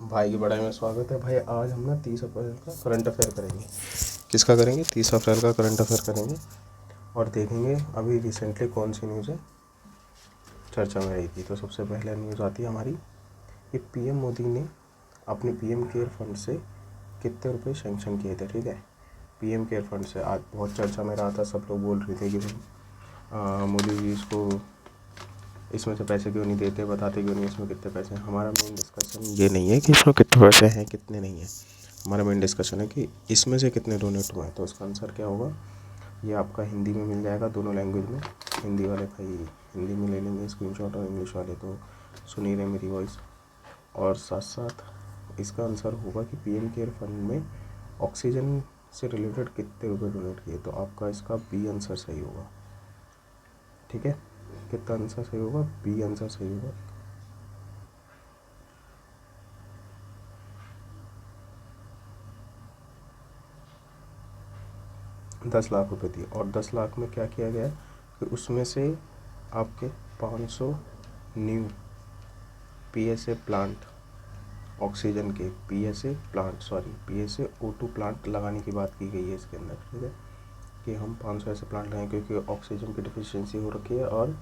भाई की पढ़ाई में स्वागत है। भाई आज हम ना 30 अप्रैल का करंट अफेयर करेंगे। किसका करेंगे? 30 अप्रैल का करंट अफेयर करेंगे और देखेंगे अभी रिसेंटली कौन सी न्यूज़ चर्चा में रही थी। तो सबसे पहले न्यूज़ आती है हमारी कि पीएम मोदी ने अपने पीएम केयर फंड से कितने रुपए सेंक्शन किए थे। ठीक है, पीएम केयर फंड से आज बहुत चर्चा में रहा था। सब लोग बोल रहे थे कि भाई मोदी जी इसको इसमें से पैसे क्यों नहीं देते, बताते क्यों नहीं इसमें कितने पैसे हैं। हमारा मेन डिस्कशन ये नहीं है कि इसमें कितने पैसे हैं कितने नहीं हैं, हमारा मेन डिस्कशन है कि इसमें से कितने डोनेट हुए हैं। तो इसका आंसर क्या होगा, ये आपका हिंदी में मिल जाएगा, दोनों लैंग्वेज में। हिंदी वाले भाई हिंदी में ले लेंगे स्क्रीनशॉट, और इंग्लिश वाले तो सुन ही रहे मेरी वॉइस। और साथ साथ इसका आंसर होगा कि पीएम केयर फंड में ऑक्सीजन से रिलेटेड कितने रुपए डोनेट किए। तो आपका इसका बी आंसर सही होगा। ठीक है, कितना आंसर सही होगा? बी आंसर सही होगा। 10 लाख रुपए दिए। और 10 लाख में क्या किया गया कि उसमें से आपके 500 न्यू पीएसए प्लांट, ऑक्सीजन के पीएसए O2 प्लांट लगाने की बात की गई है इसके अंदर। ठीक है, कि हम 500 ऐसे प्लांट लगाएं क्योंकि ऑक्सीजन की डिफिशियंसी हो रखी है और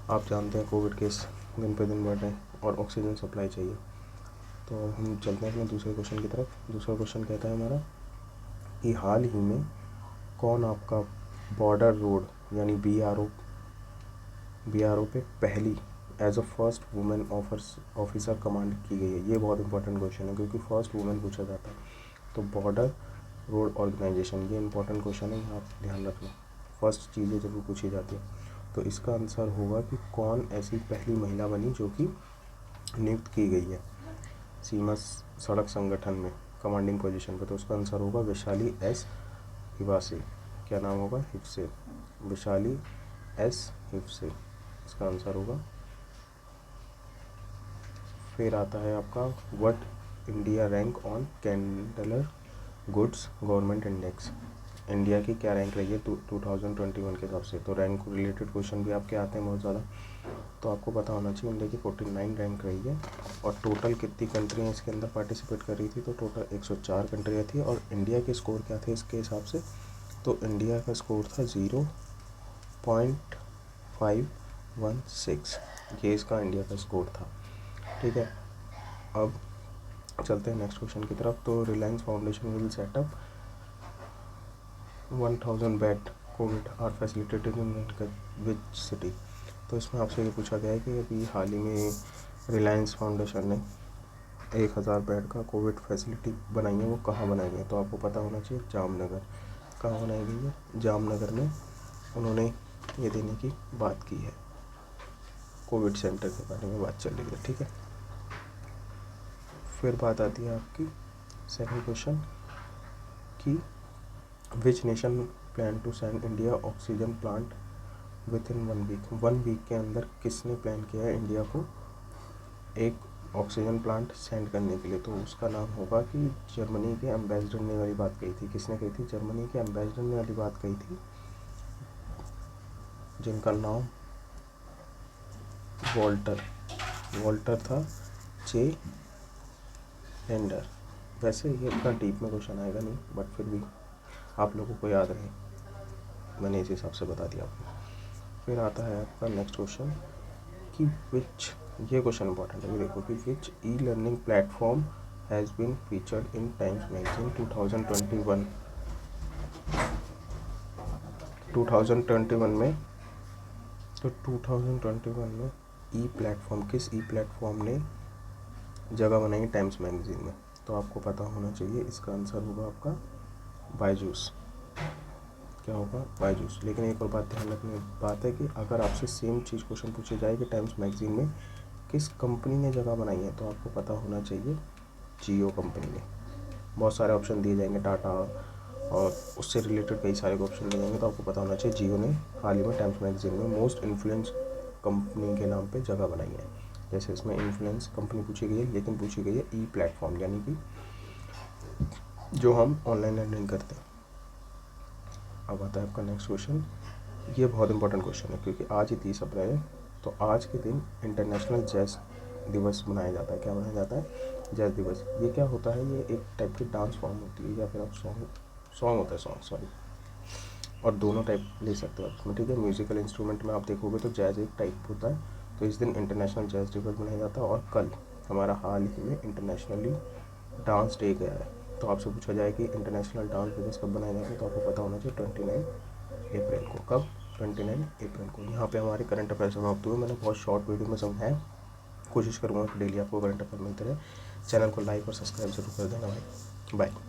आप जानते हैं कोविड केस दिन पे दिन बढ़ रहे हैं और ऑक्सीजन सप्लाई चाहिए। तो हम चलते हैं अपने दूसरे क्वेश्चन की तरफ। दूसरा क्वेश्चन कहता है हमारा कि हाल ही में कौन आपका बॉर्डर रोड यानी BRO पे पहली as a first women officer command की गई है। ये बहुत इंपॉर्टेंट क्वेश्चन है क्योंकि फर्स्ट वुमेन पूछा जाता है। तो बॉर्डर रोड ऑर्गेनाइजेशन, ये इंपॉर्टेंट क्वेश्चन है, आप ध्यान रखना। फर्स्ट चीज़ें जब पूछी जाती है तो इसका आंसर होगा कि कौन ऐसी पहली महिला बनी जो कि नियुक्त की गई है सीमा सड़क संगठन में कमांडिंग पोजीशन पर। तो उसका आंसर होगा वैशाली एस हिवासे। क्या नाम होगा? हिवसे, वैशाली एस हिवसे इसका आंसर होगा। फिर आता है आपका what India rank on Chandler good government index. India की क्या रैंक रही है 2021 के हिसाब से। तो रैंक रिलेटेड क्वेश्चन भी आपके आते हैं बहुत ज़्यादा, तो आपको पता होना चाहिए। इंडिया की 49 रैंक रही है। और टोटल कितनी कंट्रियाँ इसके अंदर पार्टिसिपेट कर रही थी? तो टोटल 104 कंट्रियाँ थी। और इंडिया के स्कोर क्या थे इसके हिसाब से? तो इंडिया का स्कोर था 0.516। ये इसका इंडिया का स्कोर था। ठीक है, अब चलते हैं नेक्स्ट क्वेश्चन की तरफ। तो Reliance Foundation will set up 1000 bed covid are facilitated in which city. तो इसमें आपसे ये पूछा गया है कि अभी हाल ही में रिलायंस फाउंडेशन ने 1000 बेड का कोविड फैसिलिटी बनाई है, वो कहाँ बनाई है? तो आपको पता होना चाहिए जामनगर। कहाँ बनाई गई है? जामनगर में उन्होंने ये देने की बात की है। कोविड सेंटर के बारे में बात चल रही है। ठीक है, फिर बात आती है आपकी सेकंड क्वेश्चन कि which nation plan to send India oxygen plant within 1 week. 1 week के अंदर किसने प्लान किया है इंडिया को एक ऑक्सीजन प्लांट सेंड करने के लिए? तो उसका नाम होगा कि जर्मनी के एम्बेसडर ने वाली बात कही थी। किसने कही थी? जर्मनी के एम्बेसडर ने वाली बात कही थी, जिनका नाम वॉल्टर था जे लेंडर। वैसे ये इतना डीप में क्वेश्चन आएगा नहीं, बट फिर भी आप लोगों को याद रहे, मैंने इस हिसाब से बता दिया आपको। फिर आता है आपका नेक्स्ट क्वेश्चन कि विच, ये क्वेश्चन इंपॉर्टेंट है, देखो कि which e learning platform has been featured in Times magazine 2021 में। तो 2021 में ई प्लेटफॉर्म, किस ई प्लेटफॉर्म ने जगह बनाई टाइम्स मैगजीन में? तो आपको पता होना चाहिए, इसका आंसर होगा आपका बायजूस। क्या होगा? बायजूस। लेकिन एक और बात ध्यान रखने की बात है कि अगर आपसे सेम चीज़ क्वेश्चन पूछी जाए कि टाइम्स मैगजीन में किस कंपनी ने जगह बनाई है, तो आपको पता होना चाहिए जियो कंपनी ने। बहुत सारे ऑप्शन दिए जाएंगे, टाटा और उससे रिलेटेड कई सारे ऑप्शन दिए जाएंगे, तो आपको पता होना चाहिए जियो ने हाल ही में टाइम्स मैगजीन में मोस्ट इन्फ्लुएंस कंपनी के नाम पे जगह बनाई है। जैसे इसमें इन्फ्लुएंस कंपनी पूछी गई है, लेकिन पूछी गई है ई प्लेटफॉर्म, यानी कि जो हम ऑनलाइन लर्निंग करते हैं। अब आता है आपका नेक्स्ट क्वेश्चन। ये बहुत इंपॉर्टेंट क्वेश्चन है क्योंकि आज ही 30 अप्रैल है। तो आज के दिन इंटरनेशनल दिवस मनाया जाता है। क्या मनाया जाता है? जैज़ दिवस। ये क्या होता है? ये एक टाइप की डांस फॉर्म होती है, या फिर आप सॉन्ग होता है, सॉरी, और दोनों टाइप ले सकते हो इसमें, ठीक है। म्यूज़िकल इंस्ट्रूमेंट में आप देखोगे तो जैज़ एक टाइप होता है। तो इस दिन इंटरनेशनल जैज़ दिवस मनाया जाता है। और कल हमारा हाल ही में इंटरनेशनली डांस डे गया है। तो आपसे पूछा जाए कि इंटरनेशनल डांस दिवस कब मनाया जाता है, तो आपको पता होना चाहिए 29 अप्रैल को। कब? 29 अप्रैल को। यहाँ पे हमारे करंट अफेयर समाप्त हुए। मैंने बहुत शॉर्ट वीडियो में समझाया, कोशिश करूँगा कि डेली आपको करंट अफेयर मिलते रहे। चैनल को लाइक और सब्सक्राइब जरूर कर देना भाई। बाय।